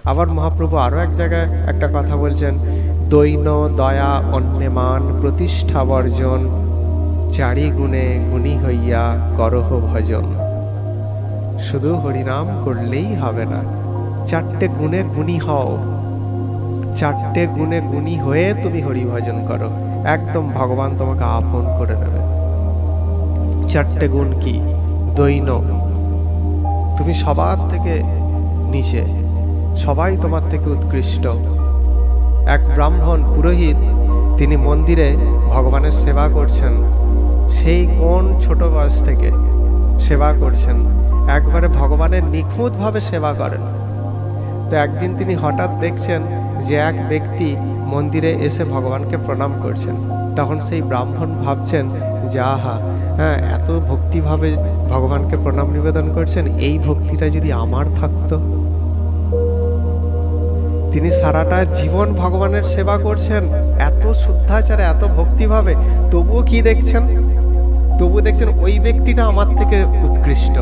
আবার মহাপ্রভু আরও এক জায়গায় একটা কথা বলছেন, দৈন দয়া অন্যে মান প্রতিষ্ঠা বর্জন, চারি গুণে গুণী হইয়া করহ ভজন। শুধু হরিনাম করলেই হবে না, চারটে গুণে গুণী হও। চারটে গুণে গুণী হয়ে তুমি হরি ভজন করো, একদম ভগবান তোমাকে আপন করে নেবে। চারটে গুণ কি? দৈন, তুমি সবার থেকে নিচে, সবাই তোমার থেকে উৎকৃষ্ট। এক ব্রাহ্মণ পুরোহিত, তিনি মন্দিরে ভগবানের সেবা করছেন, সেই কোন ছোট বয়স থেকে সেবা করছেন, একবারে ভগবানের নিখুঁতভাবে সেবা করেন। তো একদিন তিনি হঠাৎ দেখছেন যে এক ব্যক্তি মন্দিরে এসে ভগবানকে প্রণাম করছেন। তখন সেই ব্রাহ্মণ ভাবছেন যে আহা, হ্যাঁ, এত ভক্তিভাবে ভগবানকে প্রণাম নিবেদন করছেন, এই ভক্তিটা যদি আমার থাকতো। তিনি সারাটা জীবন ভগবানের সেবা করছেন এত শুদ্ধাচারে, এত ভক্তিভাবে, তবুও কি দেখছেন? তবুও দেখছেন ওই ব্যক্তিটা আমার থেকে উৎকৃষ্ট,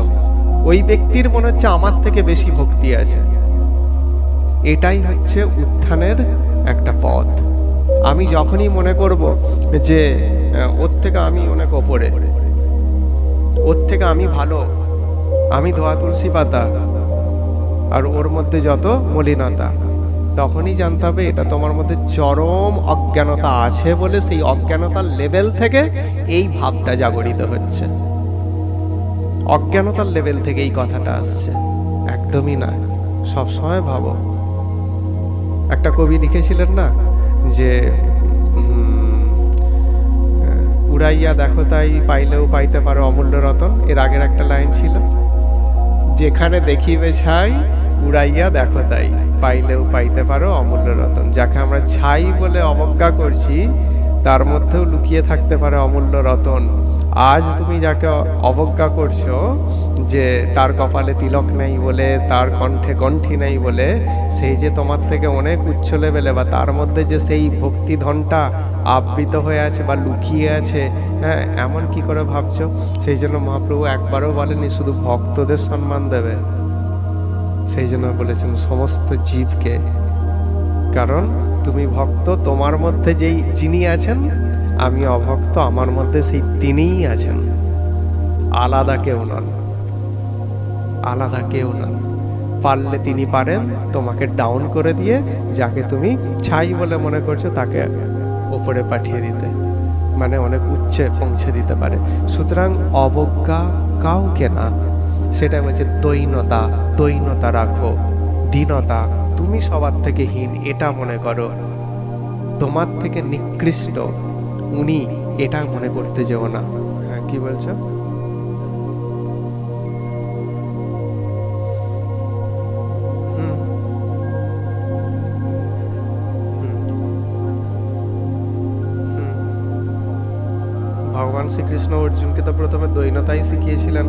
ওই ব্যক্তির মনে হচ্ছে আমার থেকে বেশি ভক্তি আছে। এটাই হচ্ছে উত্থানের একটা পথ। আমি যখনই মনে করব যে ওর থেকে আমি অনেক ওপরে, ওর থেকে আমি ভালো, আমি ধোয়া তুলসী পাতা আর ওর মধ্যে যত মলিনতা, তখনই জানতে হবে এটা তোমার মধ্যে চরম অজ্ঞানতা আছে বলে সেই অজ্ঞানতার লেভেল থেকে এই ভাবটা জাগরিত হচ্ছে। অজ্ঞানতার লেভেল থেকে এই কথাটা আসছে, একদমই না। সবসময় ভাবো, একটা কবি লিখেছিলেন না যে উড়াইয়া দেখো তাই পাইলেও পাইতে পারো অমূল্য রতন। এর আগের একটা লাইন ছিল, যেখানে দেখিবে ছাই উড়াইয়া দেখো তাই পাইলেও পাইতে পারো অমূল্য রতন। যাকে আমরা ছাই বলে অবজ্ঞা করছি, তার মধ্যেও লুকিয়ে থাকতে পারে অমূল্য রতন। আজ তুমি যাকে অবজ্ঞা করছো যে তার কপালে তিলক নেই বলে, তার কণ্ঠে কণ্ঠী নেই বলে, সেই যে তোমার থেকে অনেক উচ্চ লেভেলে, বা তার মধ্যে যে সেই ভক্তিধনটা আবৃত হয়ে আছে বা লুকিয়ে আছে, হ্যাঁ, এমন কি করে ভাবছো? সেই জন্য মহাপ্রভু একবারও বলেনি শুধু ভক্তদের সম্মান দেবে, সেই জন্য বলেছেন সমস্ত জীবকে। কারণ তুমি ভক্ত, তোমার মধ্যে যেই যিনি আছেন, আমি অভক্ত, আমার মধ্যে সেই তিনিই আছেন, আলাদা কেউ নন, আলাদা কেউ নন। পারলে তিনি পারেন তোমাকে ডাউন করে দিয়ে যাকে তুমি ছাই বলে মনে করছো তাকে ওপরে পাঠিয়ে দিতে, মানে অনেক উচ্চে পৌঁছে দিতে পারে। সুতরাং অবজ্ঞা কাউকে না, সেটা বলছে দৈনতা, দৈনতা রাখো, দীনতা, তুমি সবার থেকে হীন এটা মনে করো, তোমার থেকে নিকৃষ্ট উনি এটা মনে করতে যেও না। হ্যাঁ, কি বলছো? ভগবান শ্রীকৃষ্ণ অর্জুনকে তো প্রথমে দৈনতাই শিখিয়েছিলেন,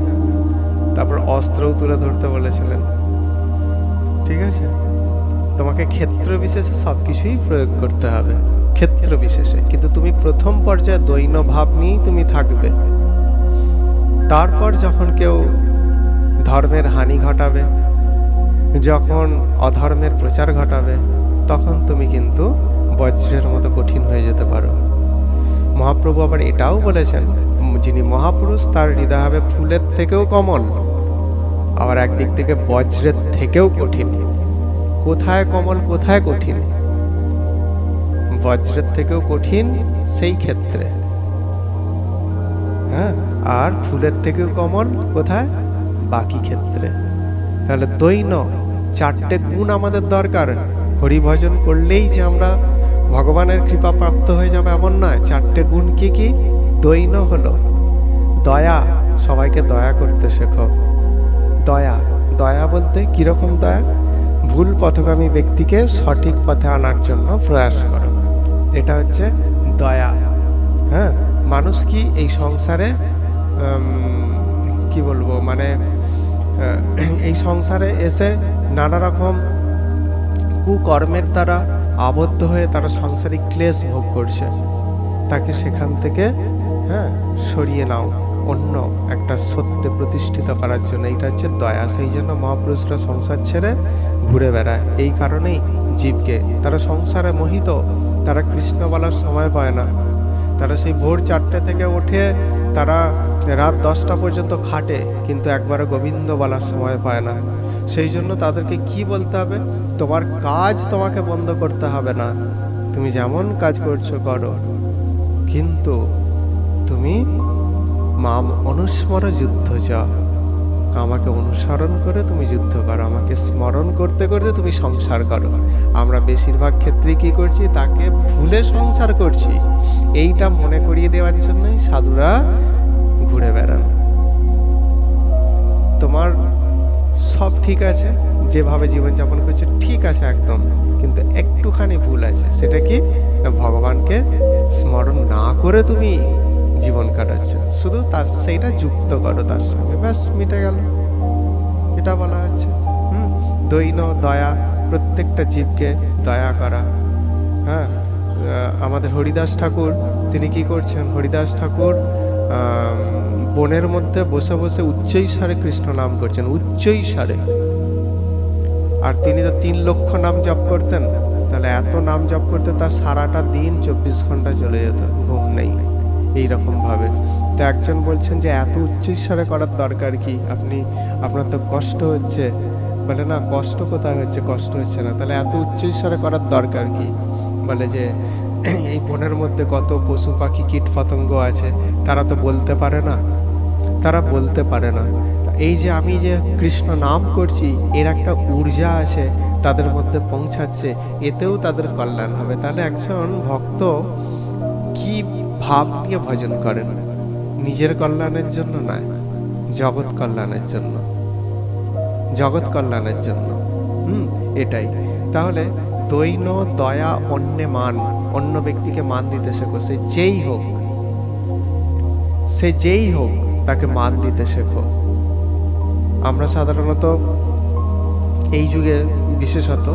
তারপর অস্ত্রও তুলে ধরতে বলেছিলেন। ঠিক আছে, তোমাকে ক্ষেত্র বিশেষে সবকিছুই প্রয়োগ করতে হবে, ক্ষেত্র বিশেষে। কিন্তু তুমি প্রথম পর্যায়ে দৈন ভাব নিয়েই তুমি থাকবে। তারপর যখন কেউ ধর্মের হানি ঘটাবে, যখন অধর্মের প্রচার ঘটাবে, তখন তুমি কিন্তু বজ্রের মতো কঠিন হয়ে যেতে পারো। মহাপ্রভু আবার এটাও বলেছেন, যিনি মহাপুরুষ তার হৃদয় হবে ফুলের থেকেও কমল, আবার একদিক থেকে বজ্রের থেকেও কঠিন। কোথায় কমল, কোথায় কঠিন? বজ্রের থেকেও কঠিন সেই ক্ষেত্রে, হ্যাঁ, আর ফুলের থেকেও কমল কোথায়? বাকি ক্ষেত্রে। তাহলে দৈন, চারটে গুণ আমাদের দরকার। হরিভজন করলেই যে আমরা ভগবানের কৃপা প্রাপ্ত হয়ে যাবে এমন নয়। চারটে গুণ কি কি? দৈন হলো দয়া, সবাইকে দয়া করতে শেখো। দয়া, দয়া বলতে কিরকম দয়া? ভুল পথগামী ব্যক্তিকে সঠিক পথে আনার জন্য প্রয়াস করো, এটা হচ্ছে দয়া। হ্যাঁ, মানুষ কি এই সংসারে কি বলবো, মানে এই সংসারে এসে নানা রকম কুকর্মের দ্বারা আবদ্ধ হয়ে তারা সাংসারিক ক্লেশ ভোগ করছে। তাকে সেখান থেকে, হ্যাঁ, সরিয়ে নাও, অন্য একটা সত্যে প্রতিষ্ঠিত করার জন্য। এটা হচ্ছে দয়া। সেই জন্য মহাপুরুষরা সংসার ছেড়ে ঘুরে বেড়ায়। এই কারণেই জীবকে, তারা সংসারে মোহিত, তারা কৃষ্ণ বলার সময় পায় না। তারা সেই ভোর 4টে থেকে উঠে তারা রাত 10টা পর্যন্ত খাটে, কিন্তু একবারও গোবিন্দ বলার সময় পায় না। সেই জন্য তাদেরকে কি বলতে হবে? তোমার কাজ তোমাকে বন্ধ করতে হবে না, তুমি যেমন কাজ করছো করো, কিন্তু তুমি মাম অনুস্মর যুদ্ধ চ, আমাকে অনুসরণ করে তুমি যুদ্ধ করো, আমাকে স্মরণ করতে করতে তুমি সংসার করো। আমরা বেশিরভাগ ক্ষেত্রে কি করছি? তাকে ভুলে সংসার করছি। এইটা মনে করিয়ে দেওয়ার জন্যই সাধুরা ঘুরে বেড়ান। তোমার সব ঠিক আছে, যেভাবে জীবনযাপন করছো ঠিক আছে একদম, কিন্তু একটুখানি ভুল আছে। সেটা কি? ভগবানকে স্মরণ না করে তুমি জীবন কাটাচ্ছ, শুধু তার সেইটা যুক্ত করো তার সঙ্গে, ব্যাস মিটে গেল। এটা বলা হচ্ছে দৈন দয়া, প্রত্যেকটা জীবকে দয়া করা। হ্যাঁ, আমাদের হরিদাস ঠাকুর তিনি কি করছেন? হরিদাস ঠাকুর বনের মধ্যে বসে বসে উচ্চৈস্বরে কৃষ্ণ নাম করছেন, উচ্চৈস্বরে। আর তিনি তো 3 লক্ষ নাম জপ করতেন। তাহলে এত নাম জপ করতে তার সারাটা দিন 24 ঘন্টা চলে যেত, ঘুম নেই এইরকম ভাবে। তো একজন বলছেন যে এত উচ্চৈস্বরে করার দরকার কি? আপনার তো কষ্ট হচ্ছে। বলে না, কষ্ট কোথায় হচ্ছে? কষ্ট হচ্ছে না, তাহলে এত উচ্চৈস্বরে করার দরকার কি? বলে যে এই বনের মধ্যে কত পশু পাখি কীট পতঙ্গ আছে, তারা তো বলতে পারে না, তারা বলতে পারে না। এই যে আমি যে কৃষ্ণ নাম করছি, এর একটা ঊর্জা আছে তাদের মধ্যে পৌঁছাচ্ছে, এতেও তাদের কল্যাণ হবে। তাহলে একজন ভক্ত কি ভাব নিয়ে ভজন করেন? নিজের কল্যাণের জন্য নয়, জগৎ কল্যাণের জন্য, জগৎ কল্যাণের জন্য। এটাই। তাহলে দৈন দয়া অন্যে মান, অন্য ব্যক্তিকে মান দিতে শেখো। সে যেই হোক তাকে মান দিতে শেখো। আমরা সাধারণত এই যুগে বিশেষত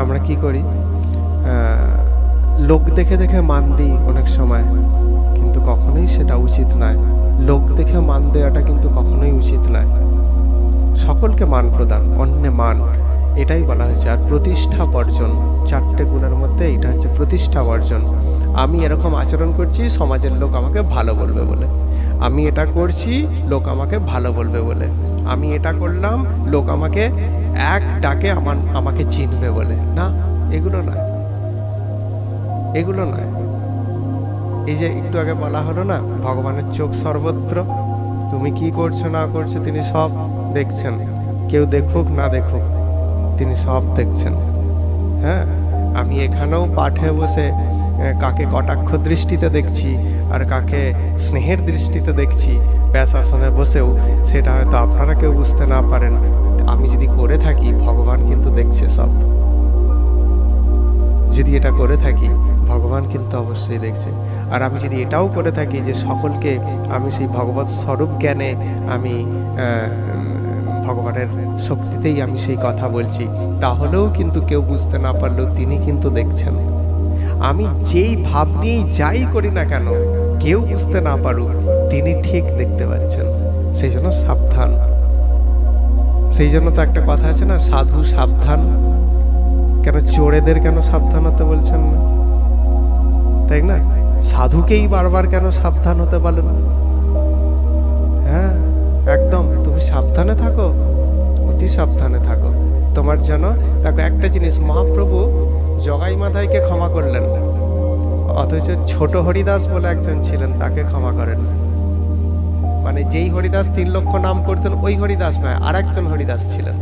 আমরা কি করি? লোক দেখে দেখে মান দিই অনেক সময়, কিন্তু কখনোই সেটা উচিত নয়। লোক দেখে মান দেওয়াটা কিন্তু কখনোই উচিত নয়। সকলকে মান প্রদান, অন্যে মান, এটাই বলা হয়েছে। আর প্রতিষ্ঠা বর্জন, 4টে গুণের মধ্যে এটা হচ্ছে প্রতিষ্ঠা বর্জন। আমি এরকম আচরণ করছি, সমাজের লোক আমাকে ভালো বলবে বলে। আমি এটা করছি, লোক আমাকে ভালো বলবে বলে। আমি এটা করলাম, লোক আমাকে এক ডাকে আমাকে চিনবে বলে। না, এগুলো নয়, এগুলো নয়। এই যে একটু আগে বলা হলো না, ভগবানের চোখ সর্বত্র, তুমি কি করছো না করছো তিনি সব দেখছেন। কেউ দেখুক না দেখুক, তিনি সব দেখছেন। হ্যাঁ, আমি এখানেও পাঠে বসে কাকে কটাক্ষ দৃষ্টিতে দেখছি আর কাকে স্নেহের দৃষ্টিতে দেখছি, ব্যাসাসনে বসেও, সেটা হয়তো আপনারা কেউ বুঝতে না পারেন। আমি যদি করে থাকি, ভগবান কিন্তু দেখছে সব। যদি এটা করে থাকি, ভগবান কিন্তু অবশ্যই দেখছে। আর আমি যদি এটাও করে থাকি যে সকলকে আমি সেই ভগবৎ স্বরূপ জ্ঞানে আমি ভগবানের শক্তিতেই আমি সেই কথা বলছি, তাহলেও কিন্তু কেউ বুঝতে না পারলেও তিনি কিন্তু দেখছেন। আমি যেই ভাব নিয়েই যাই করি না কেন, কেউ বুঝতে না পারুক, তিনি ঠিক দেখতে পাচ্ছেন। সেই জন্য সাবধান। সেই জন্য তো একটা কথা আছে না, সাধু সাবধান। কেন চোরেদের কেন সাবধান হতে বলছেন না? তাই না? সাধুকেই বারবার কেন সাবধান হতে বলেন? হ্যাঁ, একদম তুমি সাবধানে থাকো, অতি সাবধানে থাকো। তোমার যেন দেখো একটা জিনিস, মহাপ্রভু জগাই মাথাইকে ক্ষমা করলেন, অথচ ছোট হরিদাস বলে একজন ছিলেন, তাকে ক্ষমা করেন। মানে যেই হরিদাস 3 লক্ষ নাম করতেন, ওই হরিদাস নয়, আর একজন হরিদাস ছিলেন,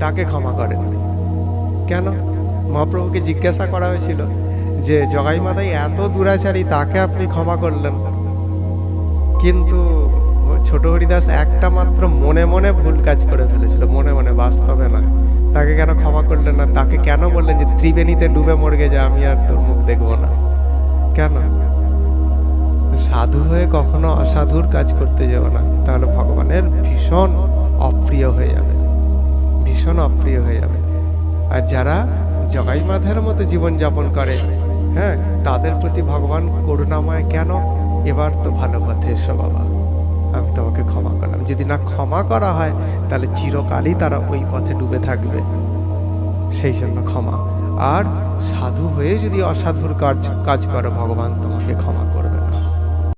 তাকে ক্ষমা করেন। কেন? মহাপ্রভুকে জিজ্ঞাসা করা হয়েছিল যে জগাই মাথাই এত দুরাচারী, তাকে আপনি ক্ষমা করলেন, কিন্তু ছোট হরিদাস একটা মাত্র মনে মনে ভুল কাজ করে ফেলেছিল, মনে মনে, বাস্তবে নয়। তাকে কেন ক্ষমা করলেন না? তাকে কেন বললেন যে ত্রিবেণীতে ডুবে মরগে যা, আমি আর তোর মুখ দেখবো না? কেন? সাধু হয়ে কখনো অসাধুর কাজ করতে যাও না, তাহলে ভগবানের ভীষণ অপ্রিয় হয়ে যাবে, ভীষণ অপ্রিয় হয়ে যাবে। আর যারা জগাই মাথার মতো জীবন যাপন করে, হ্যাঁ, তাদের প্রতি ভগবান করুণাময়। কেন? এবার তো ভালো পথে এসো বাবা। আমি তোমাকে ক্ষমা করলাম। যদি না ক্ষমা করা হয় তাহলে চিরকালই তারা ওই পথে ডুবে থাকবে, সেই জন্য ক্ষমা। আর সাধু হয়ে যদি অসাধুর কাজ করো, ভগবান তোমাকে ক্ষমা করবে।